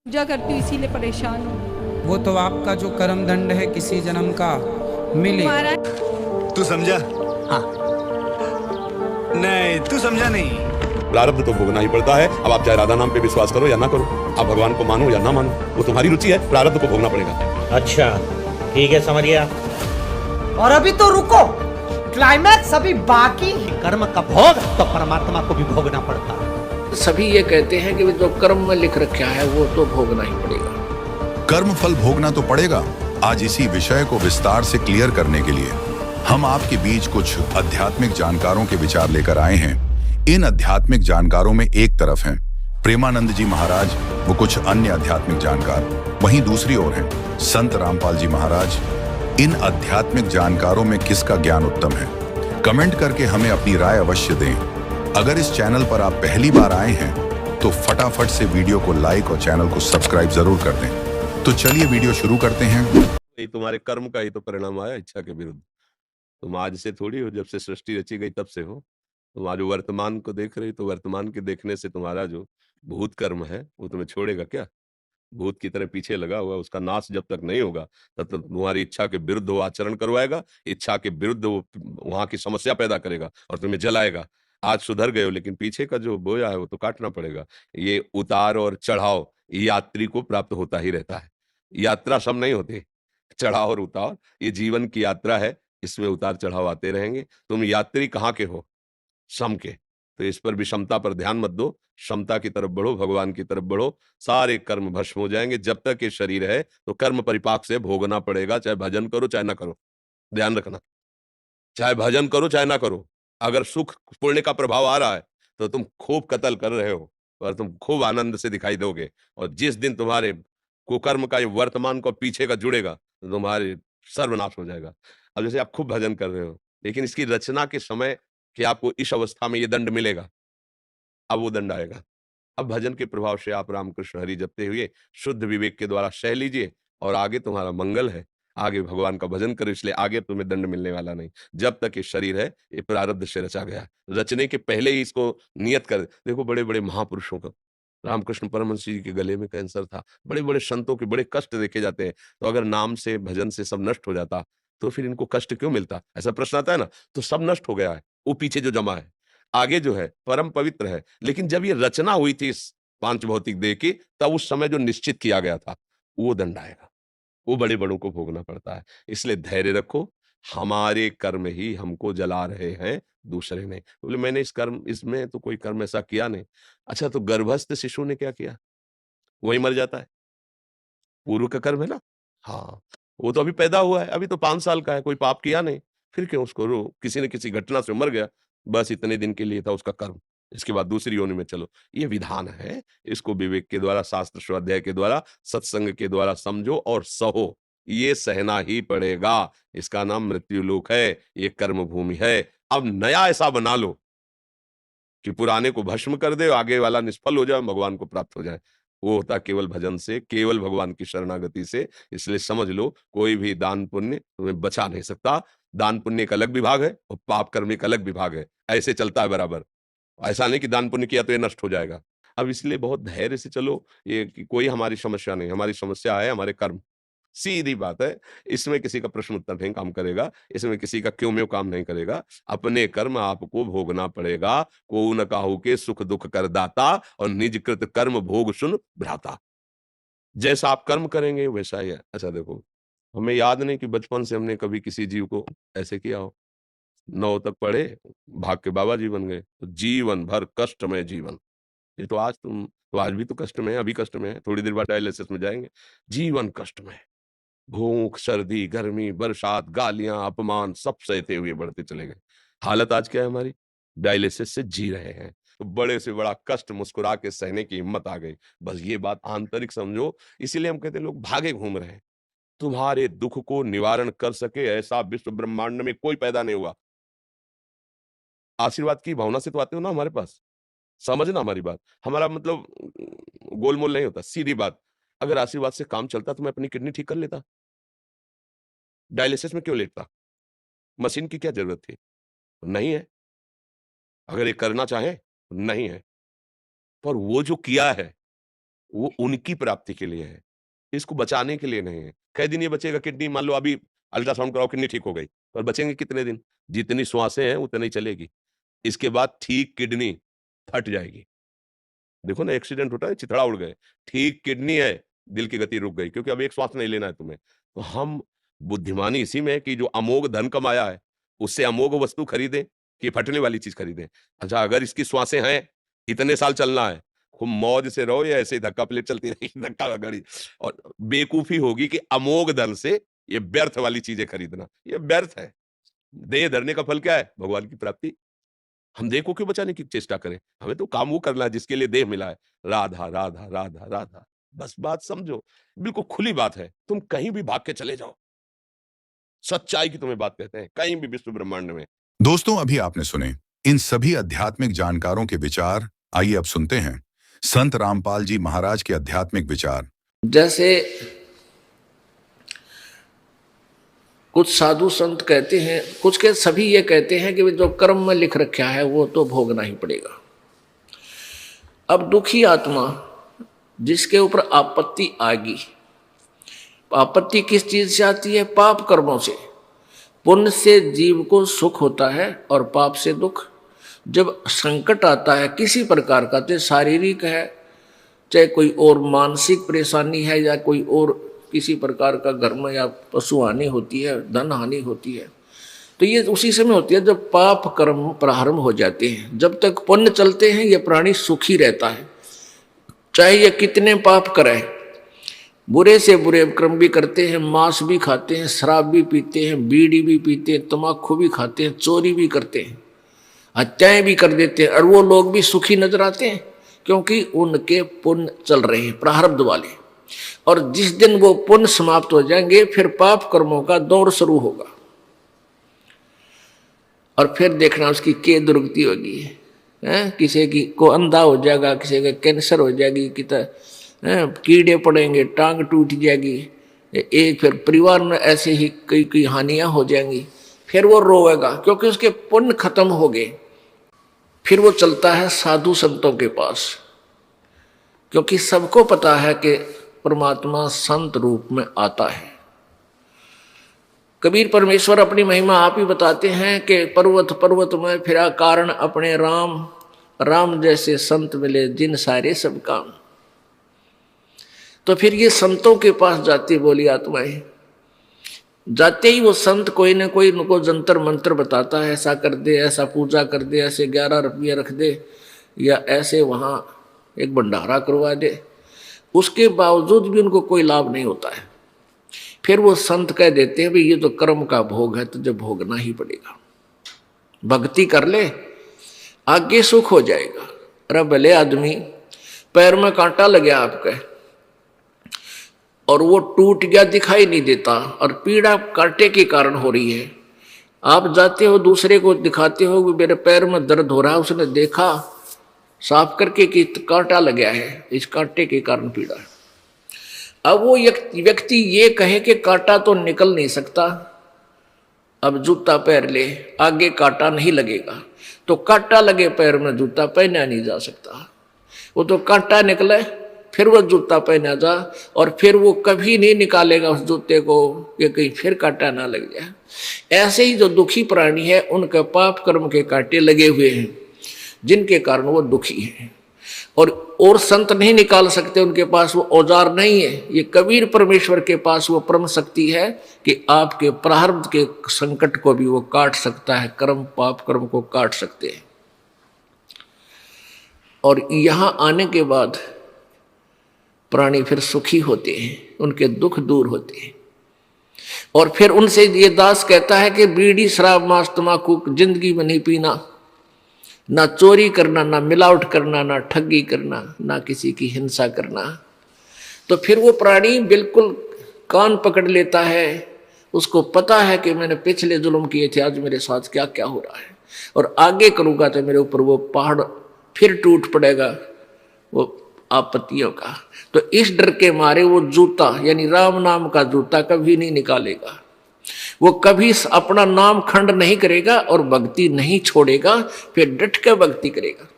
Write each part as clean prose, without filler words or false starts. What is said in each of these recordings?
पूजा करती हूँ इसीलिए परेशान हूँ। वो तो आपका जो कर्म दंड है किसी जन्म का मिले। महाराज तू समझा? हाँ। नहीं, तू समझा नहीं। प्रारब्ध तो भोगना ही पड़ता है। अब आप चाहे राधा नाम पे विश्वास करो या ना करो, आप भगवान को मानो या ना मानो, वो तुम्हारी रुचि है। प्रारब्ध को भोगना पड़ेगा। अच्छा ठीक है, समझ गया। और अभी तो रुको, क्लाइमैक्स अभी बाकी है। कर्म का भोग तो परमात्मा को भी भोगना पड़ता है। सभी ये कहते हैं कि जो कर्म में लिख रखा है वो तो भोगना ही पड़ेगा। कर्म फल भोगना तो पड़ेगा। आज इसी विषय को विस्तार से क्लियर करने के लिए हम आपके बीच कुछ आध्यात्मिक जानकारों के विचार लेकर आए हैं। इन आध्यात्मिक जानकारों में एक तरफ हैं प्रेमानंद जी महाराज, वो कुछ अन्य आध्यात्मिक जानकार, वहीं दूसरी ओर हैं संत रामपाल जी महाराज। इन आध्यात्मिक जानकारों में किसका ज्ञान उत्तम है? कमेंट करके हमें अपनी राय अवश्य दें। अगर इस चैनल पर आप पहली बार आए हैं तो फटाफट से वीडियो को लाइक और चैनल को सब्सक्राइब जरूर कर दें। तो चलिए वीडियो शुरू करते हैं। ये तुम्हारे कर्म का ही तो परिणाम आया, इच्छा के विरुद्ध। तुम आज से थोड़ी हो, जब से सृष्टि रची गई तब से हो। तुम आज वर्तमान को देख रही, तो वर्तमान के देखने से तुम्हारा जो भूत कर्म है वो तुम्हें छोड़ेगा क्या? भूत की तरह पीछे लगा हुआ, उसका नाश जब तक नहीं होगा तब तक तुम्हारी इच्छा के विरुद्ध वो आचरण करवाएगा, इच्छा के विरुद्ध वो वहां की समस्या पैदा करेगा और तुम्हें जलाएगा। आज सुधर गए हो, लेकिन पीछे का जो बोया है वो तो काटना पड़ेगा। ये उतार और चढ़ाव यात्री को प्राप्त होता ही रहता है। यात्रा सब नहीं होती, चढ़ाव और उतार ये जीवन की यात्रा है, इसमें उतार चढ़ाव आते रहेंगे। तुम यात्री कहाँ के हो? सम के। तो इस पर विषमता पर ध्यान मत दो, क्षमता की तरफ बढ़ो, भगवान की तरफ बढ़ो। सारे कर्म भस्म हो जाएंगे। जब तक ये शरीर है तो कर्म परिपाक से भोगना पड़ेगा, चाहे भजन करो चाहे ना करो। ध्यान रखना, चाहे भजन करो चाहे ना करो। अगर सुख पुण्य का प्रभाव आ रहा है तो तुम खूब कत्ल कर रहे हो और तुम खूब आनंद से दिखाई दोगे। और जिस दिन तुम्हारे कुकर्म का ये वर्तमान को पीछे का जुड़ेगा तो तुम्हारे सर्वनाश हो जाएगा। अब जैसे आप खूब भजन कर रहे हो, लेकिन इसकी रचना के समय कि आपको इस अवस्था में ये दंड मिलेगा, अब वो दंड आएगा। अब भजन के प्रभाव से आप रामकृष्ण हरि जपते हुए शुद्ध विवेक के द्वारा सह लीजिए और आगे तुम्हारा मंगल है। आगे भगवान का भजन करो, इसलिए आगे तुम्हें दंड मिलने वाला नहीं। जब तक ये शरीर है ये प्रारब्ध से रचा गया है। रचने के पहले ही इसको नियत कर देखो। बड़े बड़े महापुरुषों का, रामकृष्ण परमहंस जी के गले में कैंसर था, बड़े बड़े संतों के बड़े कष्ट देखे जाते हैं। तो अगर नाम से भजन से सब नष्ट हो जाता तो फिर इनको कष्ट क्यों मिलता? ऐसा प्रश्न आता है ना। तो सब नष्ट हो गया है, वो पीछे जो जमा है। आगे जो है परम पवित्र है। लेकिन जब ये रचना हुई थी इस पांच भौतिक देह की, तब उस समय जो निश्चित किया गया था वो दंड आएगा। वो बड़े बड़ों को भोगना पड़ता है। इसलिए धैर्य रखो। हमारे कर्म ही हमको जला रहे हैं, दूसरे नहीं। बोले मैंने इस कर्म इसमें तो कोई कर्म ऐसा किया नहीं। अच्छा, तो गर्भस्थ शिशु ने क्या किया? वही मर जाता है। पूर्व का कर्म है ना। हाँ, वो तो अभी पैदा हुआ है, अभी तो 5 साल का है, कोई पाप किया नहीं। फिर क्यों उसको रो? किसी न किसी घटना से मर गया, बस इतने दिन के लिए था उसका कर्म। इसके बाद दूसरी योनि में चलो। ये विधान है, इसको विवेक के द्वारा, शास्त्र स्वाध्याय के द्वारा, सत्संग के द्वारा समझो और सहो। ये सहना ही पड़ेगा। इसका नाम मृत्यु लोक है, ये कर्म भूमि है। अब नया ऐसा बना लो कि पुराने को भस्म कर दे, आगे वाला निष्फल हो जाए, भगवान को प्राप्त हो जाए। वो होता केवल भजन से, केवल भगवान की शरणागति से। इसलिए समझ लो, कोई भी दान पुण्य तुम्हें बचा नहीं सकता। दान पुण्य एक अलग विभाग है और पाप कर्म एक अलग विभाग है। ऐसे चलता है बराबर। ऐसा नहीं कि दान पुण्य किया तो ये नष्ट हो जाएगा। अब इसलिए बहुत धैर्य से चलो। ये कि कोई हमारी समस्या नहीं, हमारी समस्या है हमारे कर्म। सीधी बात है। इसमें किसी का प्रश्न उत्तर नहीं काम करेगा, इसमें किसी का क्यों म्यों काम नहीं करेगा। अपने कर्म आपको भोगना पड़ेगा। को न काहू के सुख दुख कर दाता और निज कृत कर्म भोग सुन भ्राता। जैसा आप कर्म करेंगे वैसा ही है। अच्छा देखो, हमें याद नहीं कि बचपन से हमने कभी किसी जीव को ऐसे किया हो। 9 तक पढ़े, भाग के बाबा जी बन गए, तो जीवन भर कष्टमय जीवन। ये तो आज तुम तो आज भी तो कष्ट में है, अभी कष्ट में है, थोड़ी देर बाद डायलिसिस में जाएंगे। जीवन कष्ट में, भूख, सर्दी, गर्मी, बरसात, गालियां, अपमान सब सहते हुए बढ़ते चले गए। हालत आज क्या है हमारी? डायलिसिस से जी रहे हैं। तो बड़े से बड़ा कष्ट मुस्कुरा के सहने की हिम्मत आ गई। बस ये बात आंतरिक समझो। इसीलिए हम कहते हैं लोग भागे घूम रहे हैं। तुम्हारे दुख को निवारण कर सके ऐसा विश्व ब्रह्मांड में कोई पैदा नहीं हुआ। आशीर्वाद की भावना से तो आते हो ना हमारे पास। समझना हमारी बात। हमारा मतलब गोलमोल नहीं होता, सीधी बात। अगर आशीर्वाद से काम चलता तो मैं अपनी किडनी ठीक कर लेता। डायलिसिस में क्यों लेटता? मशीन की क्या जरूरत थी? नहीं है। अगर ये करना चाहे, नहीं है। पर वो जो किया है, वो उनकी प्राप्ति के लिए है, इसको बचाने के लिए नहीं है। कई दिन ये बचेगा किडनी, मान लो अभी अल्ट्रासाउंड कराओ किडनी ठीक हो गई, पर बचेंगे कितने दिन? जितनी श्वासें हैं उतनी ही चलेगी। इसके बाद ठीक किडनी फट जाएगी। देखो ना, एक्सीडेंट होता है, चिथड़ा उड़ गए, ठीक किडनी है, दिल की गति रुक गई, क्योंकि अब एक श्वास नहीं लेना है तुम्हें। तो हम बुद्धिमानी इसी में है कि जो अमोघ धन कमाया है, उससे अमोघ वस्तु खरीदें कि फटने वाली चीज खरीदें। अच्छा, अगर इसकी श्वासें हैं, इतने साल चलना है, खूब मौज से रहो या ऐसे धक्का प्लेट चलती रहेगी, धक्का गाड़ी। और बेवकूफी होगी कि अमोघ धन से ये व्यर्थ वाली चीजें खरीदना, ये व्यर्थ है। देह धरने का फल क्या है? भगवान की प्राप्ति। हम देह को क्यों बचाने की चेष्टा करें? हमें तो काम वो करना है जिसके लिए देह मिला है। राधा राधा राधा राधा, बस बात समझो, बिल्कुल खुली बात है। तुम कहीं भी भाग के चले जाओ, सच्चाई की तुम्हें बात कहते हैं, कहीं भी विश्व ब्रह्मांड में। दोस्तों, अभी आपने सुने इन सभी आध्यात्मिक जानकारों के विचार। आइए अब सुनते हैं संत रामपाल जी महाराज के आध्यात्मिक विचार। जैसे कुछ साधु संत कहते हैं, कुछ के सभी ये कहते हैं कि जो कर्म में लिख रखा है वो तो भोगना ही पड़ेगा। अब दुखी आत्मा जिसके ऊपर आपत्ति आएगी, आपत्ति किस चीज से आती है? पाप कर्मों से। पुण्य से जीव को सुख होता है और पाप से दुख। जब संकट आता है किसी प्रकार का, चाहे शारीरिक है, चाहे कोई और मानसिक परेशानी है, या कोई और किसी प्रकार का घर में या पशु हानि होती है, धन हानि होती है, तो ये उसी समय होती है जब पाप कर्म प्रारंभ हो जाते हैं। जब तक पुण्य चलते हैं ये प्राणी सुखी रहता है, चाहे ये कितने पाप करे, बुरे से बुरे कर्म भी करते हैं, मांस भी खाते हैं, शराब भी पीते हैं, बीड़ी भी पीते हैं, तम्बाकू भी खाते हैं, चोरी भी करते हैं, हत्याएं भी कर देते हैं, और वो लोग भी सुखी नजर आते हैं क्योंकि उनके पुण्य चल रहे हैं, प्रारब्ध वाले। और जिस दिन वो पुण्य समाप्त हो जाएंगे फिर पाप कर्मों का दौर शुरू होगा, और फिर देखना उसकी क्या दुर्गति होगी। किसी की को अंधा हो जाएगा, किसी का कैंसर हो जाएगी, कीड़े पड़ेंगे, टांग टूट जाएगी, एक फिर परिवार में ऐसे ही कई कई हानियां हो जाएंगी। फिर वो रोएगा क्योंकि उसके पुण्य खत्म हो गए। फिर वो चलता है साधु संतों के पास, क्योंकि सबको पता है कि परमात्मा संत रूप में आता है। कबीर परमेश्वर अपनी महिमा आप ही बताते हैं कि पर्वत पर्वत में फिरा कारण अपने राम, राम जैसे संत मिले जिन सारे सब काम। तो फिर ये संतों के पास जाती बोली आत्माएं, जाते ही वो संत कोई ना कोई उनको जंतर मंत्र बताता है, ऐसा कर दे, ऐसा पूजा कर दे, ऐसे 11 रुपये रख दे, या ऐसे वहाँ एक भंडारा करवा दे। उसके बावजूद भी उनको कोई लाभ नहीं होता है। फिर वो संत कह देते हैं भाई ये तो कर्म का भोग है, तुझे भोगना ही पड़ेगा, भक्ति कर ले आगे सुख हो जाएगा। अरे भले आदमी पैर में कांटा लग गया आपके और वो टूट गया, दिखाई नहीं देता, और पीड़ा कांटे के कारण हो रही है। आप जाते हो दूसरे को दिखाते हो कि मेरे पैर में दर्द हो रहा है, उसने देखा साफ करके कि कांटा लग गया है, इस कांटे के कारण पीड़ा है। अब वो व्यक्ति ये कहे कि कांटा तो निकल नहीं सकता, अब जूता पहन ले, आगे कांटा नहीं लगेगा। तो कांटा लगे पैर में जूता पहना नहीं जा सकता, वो तो कांटा निकले फिर वो जूता पहना जा, और फिर वो कभी नहीं निकालेगा उस जूते को कि कहीं फिर कांटा ना लग जाए। ऐसे ही जो दुखी प्राणी है उनके पाप कर्म के कांटे लगे हुए हैं जिनके कारण वो दुखी है, और संत नहीं निकाल सकते, उनके पास वो औजार नहीं है। ये कबीर परमेश्वर के पास वो परम शक्ति है कि आपके प्रारब्ध के संकट को भी वो काट सकता है, कर्म पाप कर्म को काट सकते हैं। और यहाँ आने के बाद प्राणी फिर सुखी होते हैं, उनके दुख दूर होते हैं। और फिर उनसे ये दास कहता है कि बीड़ी शराब मांस तम्बाकू जिंदगी में नहीं पीना, ना चोरी करना, ना मिलावट करना, ना ठगी करना, ना किसी की हिंसा करना। तो फिर वो प्राणी बिल्कुल कान पकड़ लेता है, उसको पता है कि मैंने पिछले जुल्म किए थे, आज मेरे साथ क्या क्या हो रहा है, और आगे करूँगा तो मेरे ऊपर वो पहाड़ फिर टूट पड़ेगा वो आपत्तियों का। तो इस डर के मारे वो जूता यानी राम नाम का जूता कभी नहीं निकालेगा, वो कभी अपना नाम खंड नहीं करेगा और भक्ति नहीं छोड़ेगा, फिर डट के भक्ति करेगा।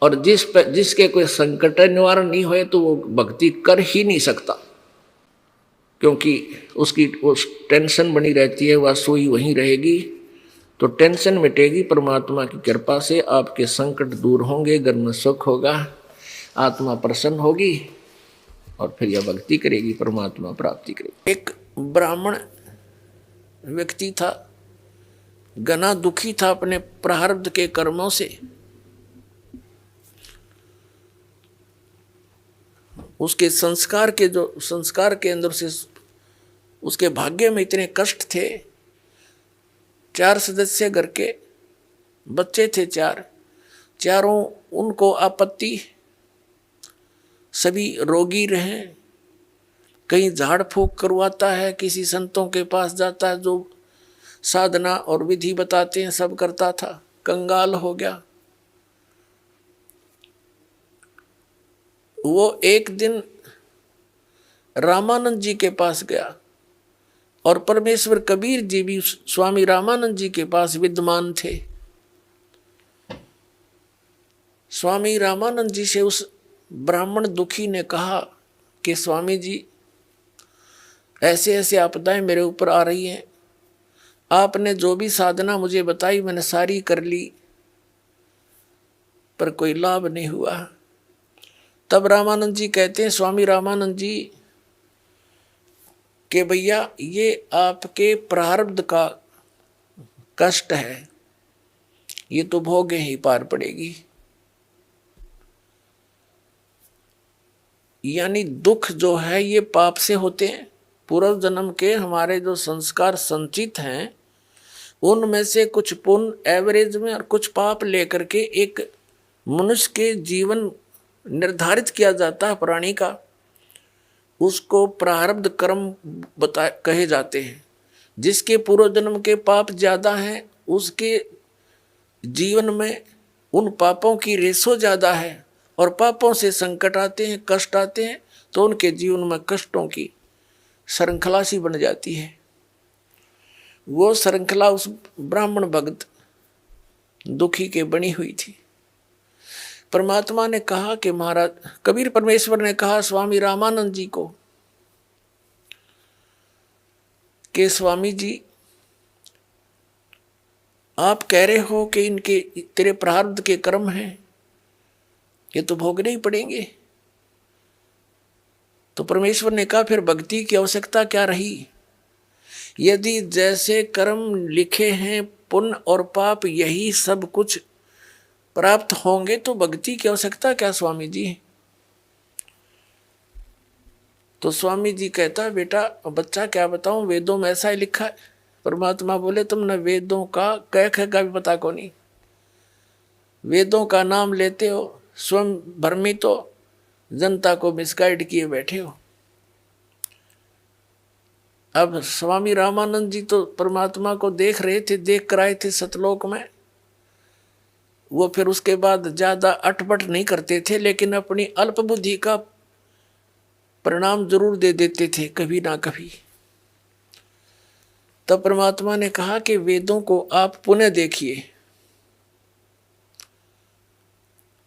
और जिसके कोई संकट निवारण नहीं होए तो वो भक्ति कर ही नहीं सकता, क्योंकि उसकी उस टेंशन बनी रहती है, वह सोई वहीं रहेगी। तो टेंशन मिटेगी परमात्मा की कृपा से, आपके संकट दूर होंगे, घर में सुख होगा, आत्मा प्रसन्न होगी और फिर यह भक्ति करेगी, परमात्मा प्राप्ति करेगी। एक ब्राह्मण व्यक्ति था, घना दुखी था अपने प्रारब्ध के कर्मों से। उसके संस्कार के अंदर से उसके भाग्य में इतने कष्ट थे। 4 सदस्य घर के बच्चे थे, चारों उनको आपत्ति, सभी रोगी रहे। कहीं झाड़ फूक करवाता है, किसी संतों के पास जाता है जो साधना और विधि बताते हैं, सब करता था, कंगाल हो गया। वो एक दिन रामानंद जी के पास गया और परमेश्वर कबीर जी भी स्वामी रामानंद जी के पास विद्यमान थे। स्वामी रामानंद जी से उस ब्राह्मण दुखी ने कहा कि स्वामी जी, ऐसे ऐसे आपदाएं मेरे ऊपर आ रही हैं, आपने जो भी साधना मुझे बताई मैंने सारी कर ली, पर कोई लाभ नहीं हुआ। तब रामानंद जी कहते हैं, स्वामी रामानंद जी, कि भैया ये आपके प्रारब्ध का कष्ट है, ये तो भोगे ही पार पड़ेगी। यानी दुख जो है ये पाप से होते हैं। पूर्व जन्म के हमारे जो संस्कार संचित हैं उनमें से कुछ पुण्य एवरेज में और कुछ पाप लेकर के एक मनुष्य के जीवन निर्धारित किया जाता है प्राणी का, उसको प्रारब्ध कर्म कहे जाते हैं। जिसके पूर्व जन्म के पाप ज्यादा हैं उसके जीवन में उन पापों की रेशो ज्यादा है, और पापों से संकट आते हैं, कष्ट आते हैं, तो उनके जीवन में कष्टों की श्रृंखला सी बन जाती है। वो श्रृंखला उस ब्राह्मण भक्त दुखी के बनी हुई थी। परमात्मा ने कहा कि महाराज, कबीर परमेश्वर ने कहा स्वामी रामानंद जी को कि स्वामी जी, आप कह रहे हो कि इनके तेरे प्रारब्ध के कर्म हैं, ये तो भोगने ही पड़ेंगे। तो परमेश्वर ने कहा फिर भक्ति की आवश्यकता क्या रही? यदि जैसे कर्म लिखे हैं पुण्य और पाप यही सब कुछ प्राप्त होंगे तो भक्ति की आवश्यकता क्या स्वामी जी? तो स्वामी जी कहता, बेटा बच्चा क्या बताऊं, वेदों में ऐसा ही लिखा है। परमात्मा बोले, तुमने वेदों का कह का भी पता को नहीं, वेदों का नाम लेते हो, स्वयं भ्रमित हो, जनता को मिसगाइड किए बैठे हो। अब स्वामी रामानंद जी तो परमात्मा को देख रहे थे, देख कर आए थे सतलोक में। वो फिर उसके बाद ज्यादा अटपट नहीं करते थे, लेकिन अपनी अल्प बुद्धि का परिणाम जरूर दे देते थे कभी ना कभी। तब परमात्मा ने कहा कि वेदों को आप पुनः देखिए,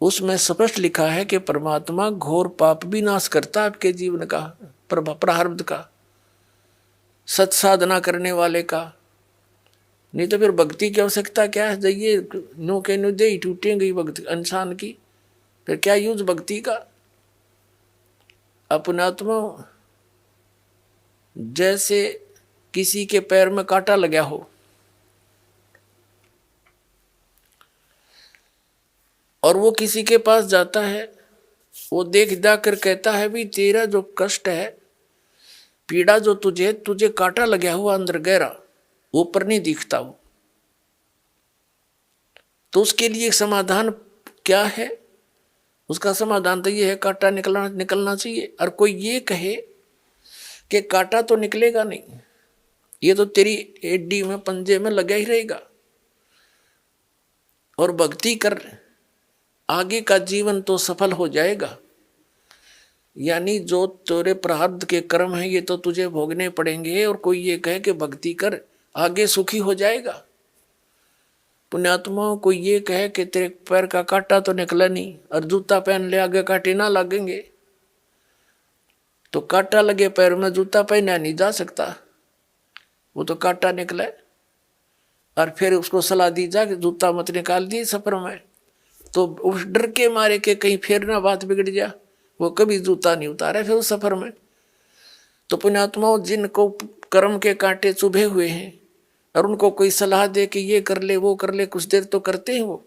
उसमें स्पष्ट लिखा है कि परमात्मा घोर पाप भी नाश करता आपके जीवन का, प्रारब्ध का, सत साधना करने वाले का। नहीं तो फिर भक्ति की आवश्यकता क्या है? जाइए नो के नो दे ही टूटेंगी भक्ति इंसान की, फिर क्या यूज भक्ति का? अपनात्मा जैसे किसी के पैर में कांटा लगा हो और वो किसी के पास जाता है, वो देख जाकर कहता है भी तेरा जो कष्ट है, पीड़ा जो तुझे कांटा लगा हुआ अंदर गहरा, ऊपर नहीं दिखता वो। तो उसके लिए समाधान क्या है? उसका समाधान तो ये है कांटा निकलना चाहिए। और कोई ये कहे कि कांटा तो निकलेगा नहीं, ये तो तेरी एडी में पंजे में लगा ही रहेगा, और भक्ति कर आगे का जीवन तो सफल हो जाएगा। यानी जो तेरे प्रारब्ध के कर्म हैं ये तो तुझे भोगने पड़ेंगे, और कोई ये कहे कि भक्ति कर आगे सुखी हो जाएगा। पुण्यात्माओं को ये कहे कि तेरे पैर का कांटा तो निकला नहीं और जूता पहन ले, आगे कांटे ना लगेंगे, तो कांटा लगे पैर में जूता पहना नहीं जा सकता, वो तो कांटा निकले। और फिर उसको सलाह दी जा कि जूता मत निकाल दिए सफर में, तो उस डर के मारे के कहीं फिर ना बात बिगड़ जा, वो कभी जूता नहीं उतारे फिर उस सफर में। तो पुण्यात्माओं, जिनको कर्म के कांटे चुभे हुए हैं और उनको कोई सलाह दे कि ये कर ले वो कर ले, कुछ देर तो करते हैं वो,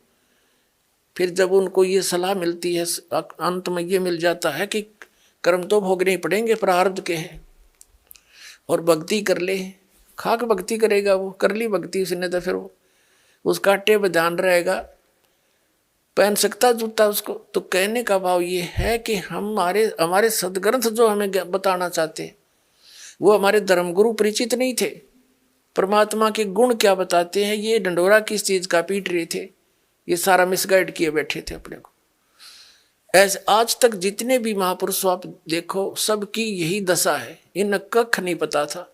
फिर जब उनको ये सलाह मिलती है अंत में ये मिल जाता है कि कर्म तो भोगने ही पड़ेंगे, प्रारब्ध के हैं, और भक्ति कर ले, खाक भक्ति करेगा वो, कर ली भक्ति उसने तो फिर वो उस कांटे पर ध्यान रहेगा, पहन सकता जूता उसको। तो कहने का भाव ये है कि हमारे सदग्रंथ जो हमें बताना चाहते हैं वो हमारे धर्मगुरु परिचित नहीं थे, परमात्मा के गुण क्या बताते हैं ये डंडोरा किस चीज का पीट रहे थे, ये सारा मिसगाइड किए बैठे थे अपने को। ऐसे आज तक जितने भी महापुरुषों आप देखो सबकी यही दशा है, इन्हें कख नहीं पता था।